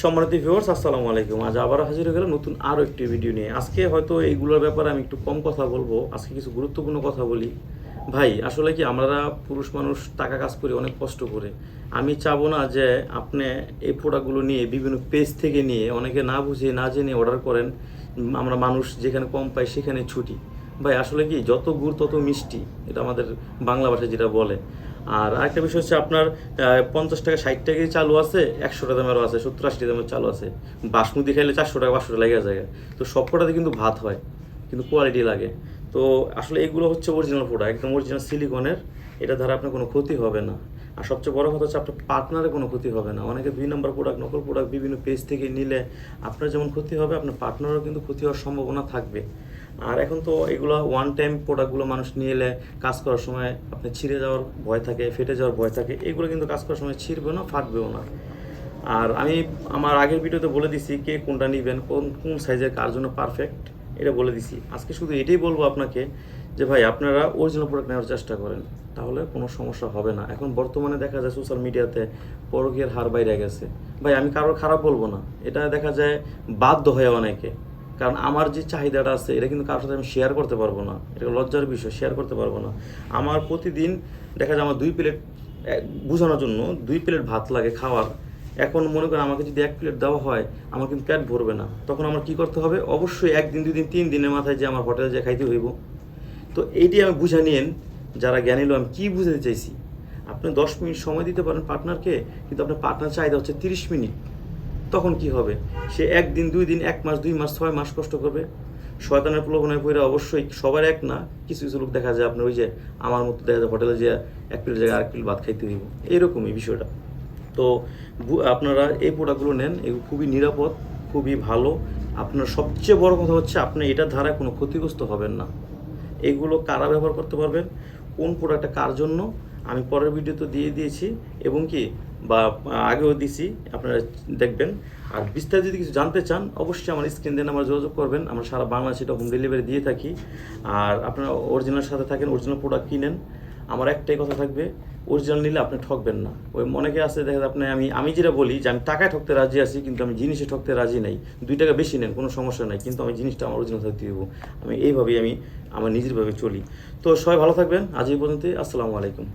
সম্মানিত ভিউয়ার্স, আসসালামু আলাইকুম। আজ আবার হাজির হয়ে গেলাম নতুন আরও একটি ভিডিও নিয়ে। আজকে হয়তো এইগুলোর ব্যাপারে আমি একটু কম কথা বলবো, আজকে কিছু গুরুত্বপূর্ণ কথা বলি। ভাই আসলে কি আমরা পুরুষ মানুষ টাকা কাজ করি অনেক কষ্ট করে। আমি চাবো না যে আপনি এই প্রোডাক্টগুলো নিয়ে বিভিন্ন পেজ থেকে নিয়ে অনেকে না বুঝে না জেনে অর্ডার করেন। আমরা মানুষ যেখানে কম পাই সেখানে ছুটি। ভাই আসলে কি যত গুড় তত মিষ্টি, এটা আমাদের বাংলা ভাষায় যেটা বলে। আর আরেকটা বিষয় হচ্ছে আপনার 50 টাকা 60 টাকায় চালু আছে, 100 দামেরও আছে, 70-80 দামের চালু আছে। বাসমতি খাইলে 400 টাকা 500 টাকা লেগে যায়। তো সব কটাতে কিন্তু ভাত হয়, কিন্তু কোয়ালিটি লাগে। তো আসলে এগুলো হচ্ছে অরিজিনাল প্রোডাক্ট, একদম অরিজিনাল সিলিকনের। এটা দ্বারা আপনার কোনো ক্ষতি হবে না। আর সবচেয়ে বড় কথা হচ্ছে আপনার পার্টনারের কোনো ক্ষতি হবে না। অনেকে 2 নম্বর প্রোডাক্ট, নকল প্রোডাক্ট বিভিন্ন পেজ থেকে নিলে আপনার যেমন ক্ষতি হবে, আপনার পার্টনারও কিন্তু ক্ষতি হওয়ার সম্ভাবনা থাকবে। আর এখন তো এগুলো ওয়ান টাইম প্রোডাক্টগুলো মানুষ নিয়ে এলে কাজ করার সময় আপনি ছিঁড়ে যাওয়ার ভয় থাকে, ফেটে যাওয়ার ভয় থাকে। এগুলো কিন্তু কাজ করার সময় ছিঁড়বেও না, ফাটবেও না। আর আমি আমার আগের ভিডিওতে বলে দিছি কে কোনটা নেবেন, কোন কোন সাইজের কার জন্য পারফেক্ট, এটা বলে দিছি। আজকে শুধু এটাই বলবো আপনাকে যে ভাই আপনারা অরিজিনাল প্রোডাক্ট নেওয়ার চেষ্টা করেন, তাহলে কোনো সমস্যা হবে না। এখন বর্তমানে দেখা যায় সোশ্যাল মিডিয়াতে পরকীয়ার হার বাইরে গেছে। ভাই আমি কারোর খারাপ বলবো না, এটা দেখা যায় বাধ্য হয় অনেকে। কারণ আমার যে চাহিদাটা আছে এটা কিন্তু কারোর সাথে আমি শেয়ার করতে পারবো না, এটা লজ্জার বিষয়, শেয়ার করতে পারবো না। আমার প্রতিদিন দেখা যায় আমার 2 প্লেট, বোঝানোর জন্য 2 প্লেট ভাত লাগে খাওয়ার। এখন মনে করেন আমাকে যদি 1 প্লেট দেওয়া হয়, আমার কিন্তু পেট ভরবে না। তখন আমার কি করতে হবে? অবশ্যই 1 দিন 2 দিন 3 দিনের মাথায় যে আমার হোটেলে যে খাইতে হইব। তো এইটি আমি বুঝে নিন, যারা জ্ঞানী লোক, আমি কী বুঝাতে চাইছি। আপনি 10 মিনিট সময় দিতে পারেন পার্টনারকে, কিন্তু আপনার পার্টনার চাহিদা হচ্ছে 30 মিনিট। তখন কি হবে? সে 1 দিন 2 দিন 1 মাস 2 মাস 6 মাস কষ্ট করবে। শয়তানের প্রলোভনে পড়ে অবশ্যই সবার এক না, কিছু কিছু লোক দেখা যায় আপনার ওই যে আমার মতো দেখা যায় হোটেলে যে 1 প্লেট জায়গায় 1 প্লেট ভাত খাইতে হইব, এরকমই বিষয়টা। তো আপনারা এই প্রোডাক্টগুলো নেন, এগুলো খুবই নিরাপদ, খুবই ভালো। আপনার সবচেয়ে বড় কথা হচ্ছে আপনি এটার ধারায় কোনো ক্ষতিগ্রস্ত হবেন না। এগুলো কারা ব্যবহার করতে পারবেন, কোন প্রোডাক্টটা কার জন্য, আমি পরের ভিডিওতে দিয়ে দিয়েছি এবং কি বা আগেও দিছি, আপনারা দেখবেন। আর বিস্তারিত যদি কিছু জানতে চান অবশ্যই আমার স্ক্রিন দিয়ে আমার যোগাযোগ করবেন। আমরা সারা বাংলাদেশে এটা হোম ডেলিভারি দিয়ে থাকি। আর আপনারা অরিজিনাল সাথে থাকেন, অরিজিনাল প্রোডাক্ট কিনেন। আমার একটাই কথা থাকবে, অরিজিনাল নিলে আপনি ঠকবেন না। ওই অনেকে আছে দেখা যায় আপনি আমি যেটা বলি যে আমি টাকায় ঠকতে রাজি আছি, কিন্তু আমি জিনিসে ঠকতে রাজি নাই। 2 টাকা বেশি নেন কোনো সমস্যা নাই, কিন্তু আমি জিনিসটা আমার অরিজিনাল থাকতে দেবো। আমি এইভাবেই আমার নিজেরভাবে চলি। তো সবাই ভালো থাকবেন, আজ এই পর্যন্তই। আসসালামু আলাইকুম।